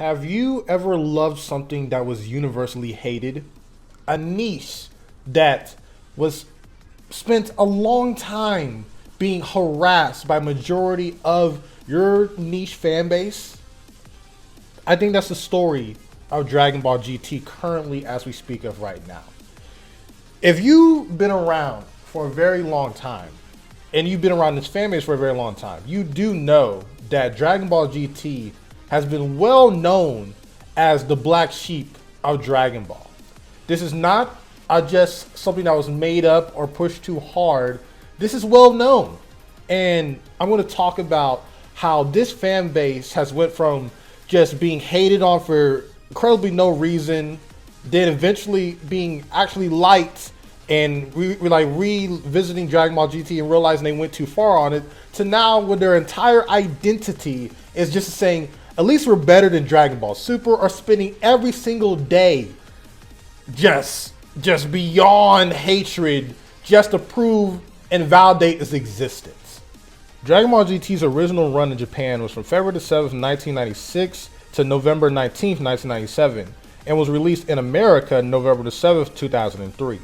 Have you ever loved something that was universally hated? A niche that was spent a long time being harassed by majority of your niche fan base? I think that's the story of Dragon Ball GT currently as we speak of right now. If you've been around for a very long time, and you've been around this fan base for a very long time, you do know that Dragon Ball GT has been well known as the black sheep of Dragon Ball. This is not just something that was made up or pushed too hard. This is well known. And I'm going to talk about how this fan base has went from just being hated on for incredibly no reason, then eventually being actually liked and revisiting Dragon Ball GT and realizing they went too far on it, to now when their entire identity is just saying, at least we're better than Dragon Ball Super, or spending every single day just beyond hatred just to prove and validate its existence. Dragon Ball GT's original run in Japan was from February 7th, 1996 to November 19th, 1997, and was released in America November 7th, 2003.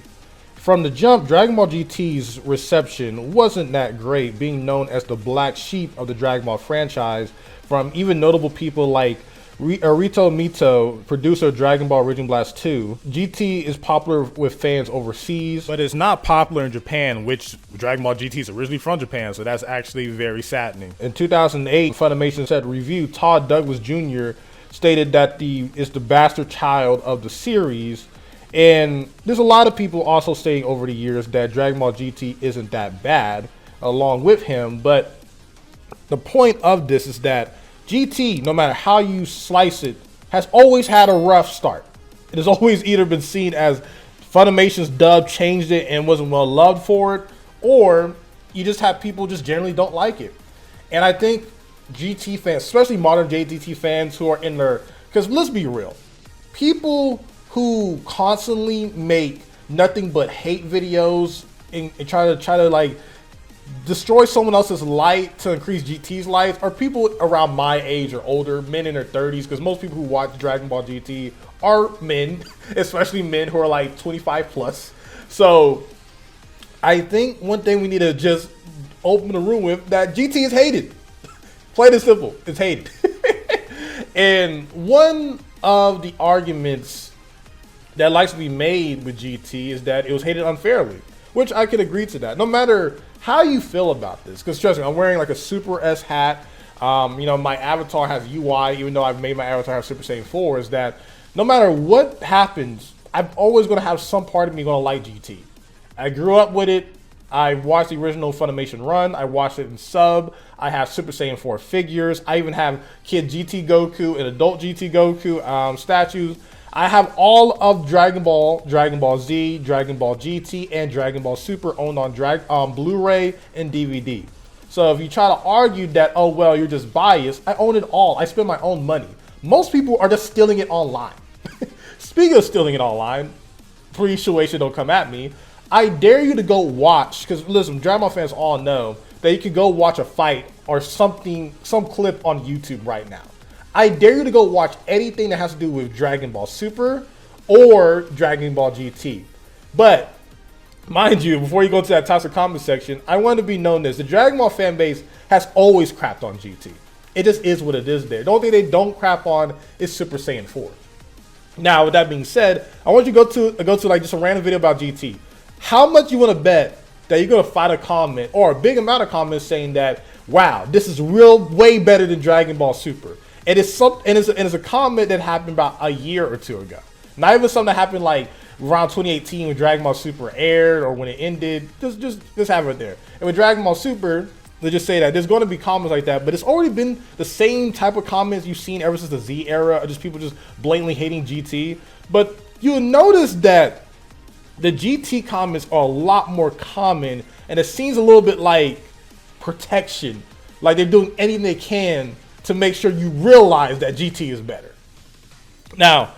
From the jump, Dragon Ball GT's reception wasn't that great, being known as the black sheep of the Dragon Ball franchise from even notable people like Rito Mito, producer of Dragon Ball Raging Blast 2. GT is popular with fans overseas, but it's not popular in Japan, which Dragon Ball GT is originally from Japan, so that's actually very saddening. In 2008, Funimation said review Todd Douglas Jr. stated that is the bastard child of the series. And there's a lot of people also saying over the years that Dragon Ball GT isn't that bad along with him. But the point of this is that GT, no matter how you slice it, has always had a rough start. It has always either been seen as Funimation's dub changed it and wasn't well loved for it, or you just have people just generally don't like it. And I think GT fans, especially modern GT fans who are in their, because let's be real, people who constantly make nothing but hate videos and try to like destroy someone else's light to increase GT's light are people around my age or older, men in their 30s, because most people who watch Dragon Ball GT are men, especially men who are like 25 plus. So I think one thing we need to just open the room with, that GT is hated. Plain and simple, it's hated. And one of the arguments that likes to be made with GT is that it was hated unfairly, which I could agree to that. No matter how you feel about this, because trust me, I'm wearing like a Super S hat. My avatar has UI, even though I've made my avatar have Super Saiyan 4, is that no matter what happens, I'm always going to have some part of me going to like GT. I grew up with it. I watched the original Funimation run. I watched it in sub. I have Super Saiyan 4 figures. I even have Kid GT Goku and Adult GT Goku statues. I have all of Dragon Ball, Dragon Ball Z, Dragon Ball GT, and Dragon Ball Super owned on Blu-ray and DVD. So if you try to argue that, oh, well, you're just biased, I own it all. I spend my own money. Most people are just stealing it online. Speaking of stealing it online, please Shueisha don't come at me. I dare you to go watch, because listen, Dragon Ball fans all know that you can go watch a fight or something, some clip on YouTube right now. I dare you to go watch anything that has to do with Dragon Ball Super or Dragon Ball GT. But mind you, before you go to that toxic comment section, I want to be known as the Dragon Ball fan base has always crapped on GT. It just is what it is there. The only thing they don't crap on is Super Saiyan 4. Now, with that being said, I want you to go to like just a random video about GT. How much you want to bet that you're going to find a comment or a big amount of comments saying that, wow, this is way better than Dragon Ball Super. It's a comment that happened about a year or two ago. Not even something that happened like around 2018 when Dragon Ball Super aired or when it ended. Just have it there. And with Dragon Ball Super, let's just say that there's going to be comments like that, but it's already been the same type of comments you've seen ever since the Z era, just people just blatantly hating GT. But you'll notice that the GT comments are a lot more common, and it seems a little bit like protection, like they're doing anything they can to make sure you realize that GT is better. Now,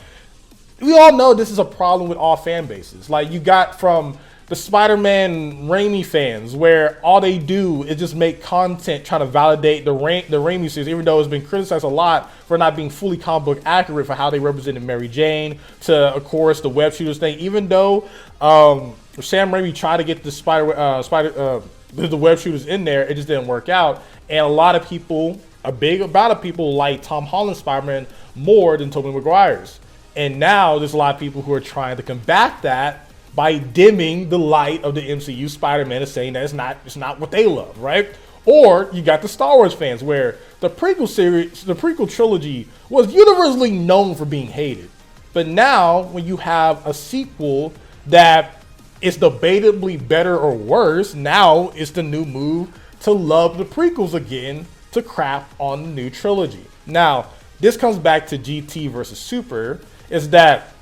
we all know this is a problem with all fan bases. Like you got from the Spider-Man Raimi fans, where all they do is just make content trying to validate the Raimi series, even though it's been criticized a lot for not being fully comic book accurate for how they represented Mary Jane, to, of course, the web shooters thing. Even though Sam Raimi tried to get the the web shooters in there, it just didn't work out. And a lot of people, a big amount of people, like Tom Holland's Spider-Man more than Tobey Maguire's. And now there's a lot of people who are trying to combat that by dimming the light of the MCU Spider-Man, and saying that it's not what they love, right? Or you got the Star Wars fans, where the prequel trilogy was universally known for being hated. But now when you have a sequel that is debatably better or worse, now it's the new move to love the prequels again, to crap on the new trilogy. Now, this comes back to GT versus Super, is that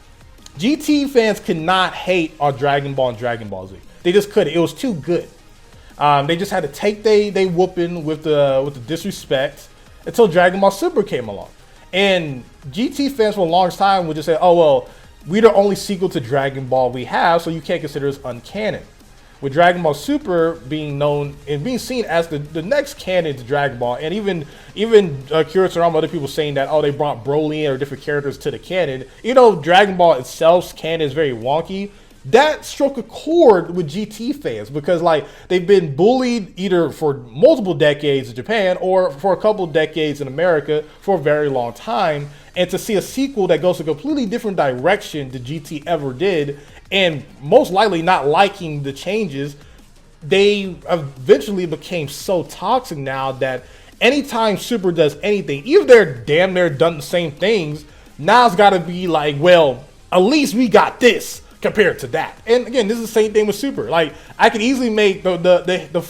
GT fans could not hate on Dragon Ball and Dragon Ball Z. They just couldn't. It was too good. They just had to take they whooping with the disrespect until Dragon Ball Super came along. And GT fans for a long time would just say, oh, well, we're the only sequel to Dragon Ball we have, so you can't consider us uncanon. With Dragon Ball Super being known and being seen as the next canon to Dragon Ball, and even Kira Toriyama, other people saying that, oh, they brought Broly or different characters to the canon. You know, Dragon Ball itself's canon is very wonky. That struck a chord with GT fans, because like they've been bullied either for multiple decades in Japan or for a couple decades in America for a very long time. And to see a sequel that goes a completely different direction than GT ever did, and most likely not liking the changes, they eventually became so toxic now that anytime Super does anything, even if they're damn near done the same things, now it's got to be like, well, at least we got this compared to that. And again, this is the same thing with Super. Like, I could easily make the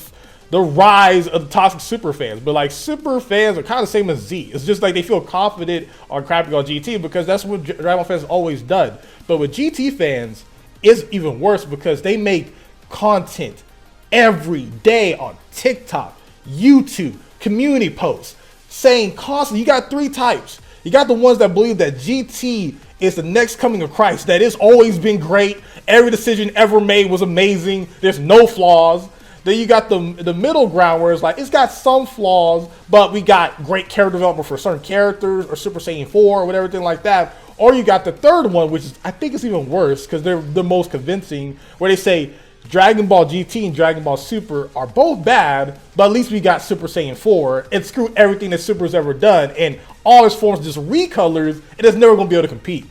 rise of the toxic Super fans, but like Super fans are kind of the same as Z. It's just like they feel confident on crapping on GT because that's what Dragon Ball fans always done. But with GT fans, it's even worse because they make content every day on TikTok, YouTube, community posts, saying constantly, you got three types. You got the ones that believe that GT is the next coming of Christ, that it's always been great, every decision ever made was amazing, there's no flaws. Then you got the middle ground where it's like, it's got some flaws, but we got great character development for certain characters, or Super Saiyan 4 or whatever, thing like that. Or you got the third one, which is, I think it's even worse because they're the most convincing, where they say Dragon Ball GT and Dragon Ball Super are both bad, but at least we got Super Saiyan 4 and screw everything that Super's ever done, and all its forms just recolors, and it's never going to be able to compete.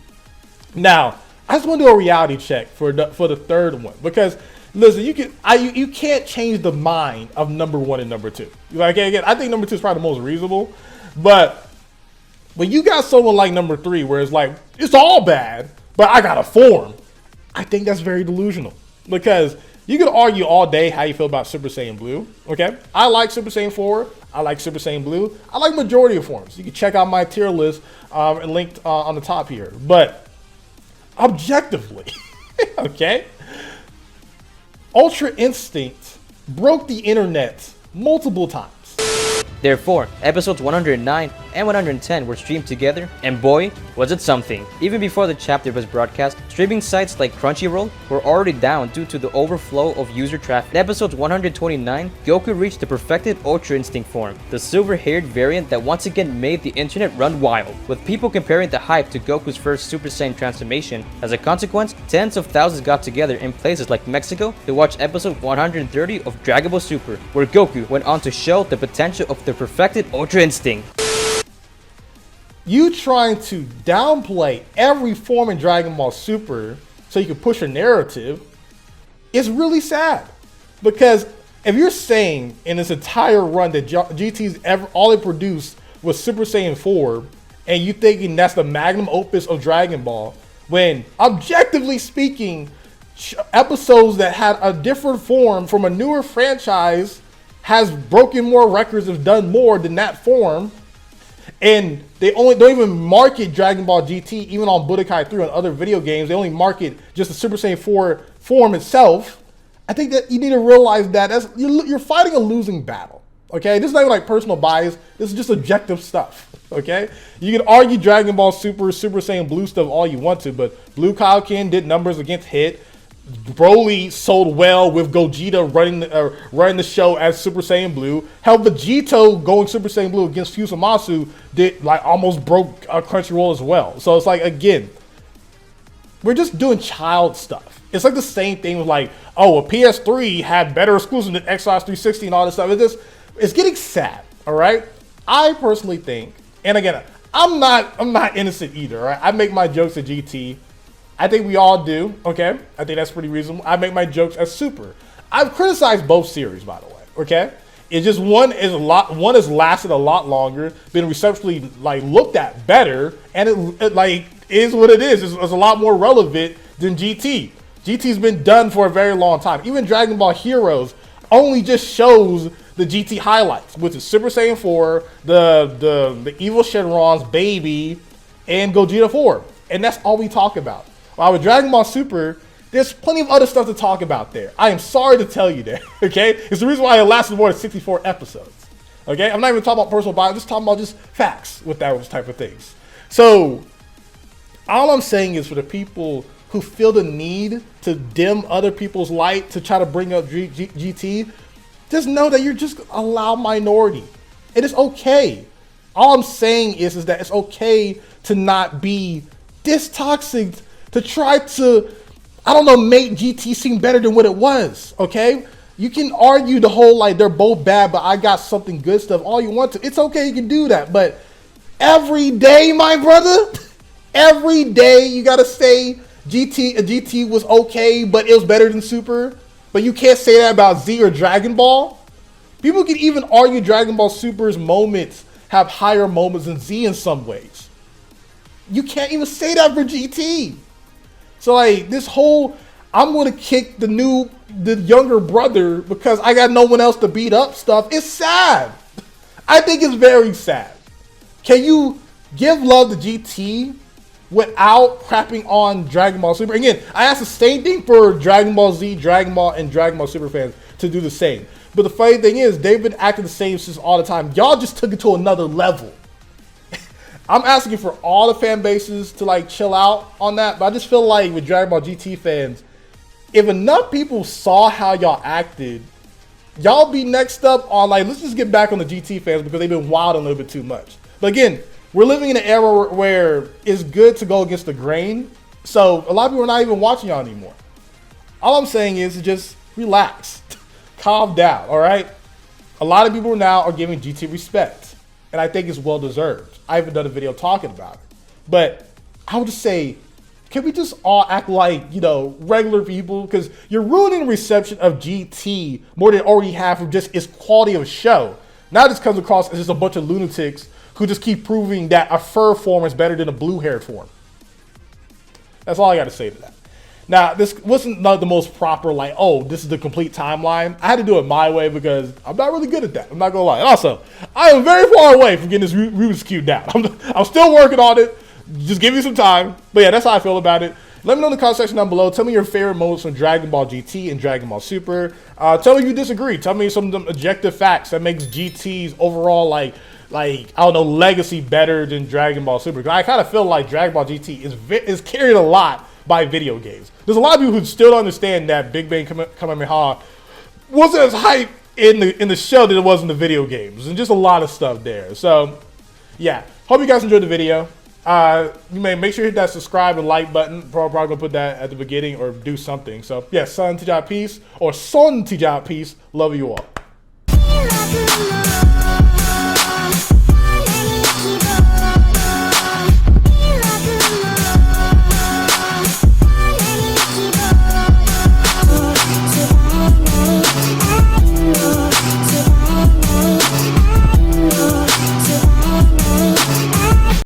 Now, I just want to do a reality check for the third one, because listen, you can't change the mind of number one and number two. Like, again, I think number two is probably the most reasonable, but when you got someone like number three, where it's like, it's all bad, but I got a form, I think that's very delusional. Because you can argue all day how you feel about Super Saiyan Blue, okay? I like Super Saiyan 4, I like Super Saiyan Blue, I like majority of forms. You can check out my tier list and linked on the top here. But objectively, okay? Ultra Instinct broke the internet multiple times. Therefore, episodes 109 and 110 were streamed together, and boy, was it something. Even before the chapter was broadcast, streaming sites like Crunchyroll were already down due to the overflow of user traffic. In episode 129, Goku reached the perfected Ultra Instinct form, the silver-haired variant that once again made the internet run wild, with people comparing the hype to Goku's first Super Saiyan transformation. As a consequence, tens of thousands got together in places like Mexico to watch episode 130 of Dragon Ball Super, where Goku went on to show the potential of the perfected Ultra Instinct. You trying to downplay every form in Dragon Ball Super so you can push a narrative is really sad. Because if you're saying in this entire run that GT's all it produced was Super Saiyan 4, and you thinking that's the magnum opus of Dragon Ball, when objectively speaking, episodes that had a different form from a newer franchise has broken more records, have done more than that form, and they don't even market Dragon Ball GT even on Budokai 3 and other video games. They only market just the Super Saiyan 4 form itself. I think that you need to realize that you're fighting a losing battle. Okay, this is not even like personal bias. This is just objective stuff. Okay, you can argue Dragon Ball Super, Super Saiyan Blue stuff all you want to, but Blue Kaioken did numbers against Hit. Broly sold well with Gogeta running the show as Super Saiyan Blue. Hell, Vegito going Super Saiyan Blue against Fusamasu did like almost broke Crunchyroll as well. So it's like, again, we're just doing child stuff. It's like the same thing with like, oh, a PS3 had better exclusive than Xbox 360 and all this stuff. It's getting sad. All right. I personally think, and again, I'm not innocent either. Right? I make my jokes at GT. I think we all do, okay? I think that's pretty reasonable. I make my jokes as Super. I've criticized both series, by the way, okay? It's just one has lasted a lot longer, been receptionally like looked at better, and it like is what it is. It's a lot more relevant than GT. GT's been done for a very long time. Even Dragon Ball Heroes only just shows the GT highlights, which is Super Saiyan 4, the evil Shenron's baby, and Gogeta 4. And that's all we talk about. While with Dragon Ball Super, there's plenty of other stuff to talk about there. I am sorry to tell you that, okay? It's the reason why it lasted more than 64 episodes, okay? I'm not even talking about personal bias, I'm just talking about just facts with those type of things. So, all I'm saying is for the people who feel the need to dim other people's light to try to bring up GT, just know that you're just a loud minority. It is okay. All I'm saying is that it's okay to not be this toxic, to try to, I don't know, make GT seem better than what it was, okay? You can argue the whole, like, they're both bad, but I got something good stuff, all you want to. It's okay, you can do that, but every day, my brother, every day you gotta say GT was okay, but it was better than Super, but you can't say that about Z or Dragon Ball. People can even argue Dragon Ball Super's moments have higher moments than Z in some ways. You can't even say that for GT. So like this whole, I'm going to kick the younger brother because I got no one else to beat up stuff. It's sad. I think it's very sad. Can you give love to GT without crapping on Dragon Ball Super? Again, I asked the same thing for Dragon Ball Z, Dragon Ball, and Dragon Ball Super fans to do the same. But the funny thing is, they've been acting the same since all the time. Y'all just took it to another level. I'm asking for all the fan bases to like chill out on that, but I just feel like with Dragon Ball GT fans, if enough people saw how y'all acted, y'all be next up on like, let's just get back on the GT fans because they've been wild a little bit too much. But again, we're living in an era where it's good to go against the grain. So a lot of people are not even watching y'all anymore. All I'm saying is just relax, calm down, all right? A lot of people now are giving GT respect, and I think it's well deserved. I haven't done a video talking about it, but I would just say, can we just all act like, you know, regular people? Because you're ruining the reception of GT more than it already have from just its quality of show. Now this comes across as just a bunch of lunatics who just keep proving that a fur form is better than a blue-haired form. That's all I got to say to that. Now, this wasn't the most proper, like, oh, this is the complete timeline. I had to do it my way because I'm not really good at that. I'm not going to lie. And also, I am very far away from getting this Rubik's Cube down. I'm still working on it. Just give me some time. But yeah, that's how I feel about it. Let me know in the comment section down below. Tell me your favorite moments from Dragon Ball GT and Dragon Ball Super. Tell me if you disagree. Tell me some of the objective facts that makes GT's overall, like I don't know, legacy better than Dragon Ball Super. Because I kind of feel like Dragon Ball GT is carried a lot by video games. There's a lot of people who still don't understand that Big Bang Kamehameha wasn't as hype in the show that it was in the video games, and just a lot of stuff there. So yeah, hope you guys enjoyed the video. You may make sure you hit that subscribe and like button. Probably gonna put that at the beginning or do something. So yeah, SonTJ peace, or SonTJ peace. Love you all.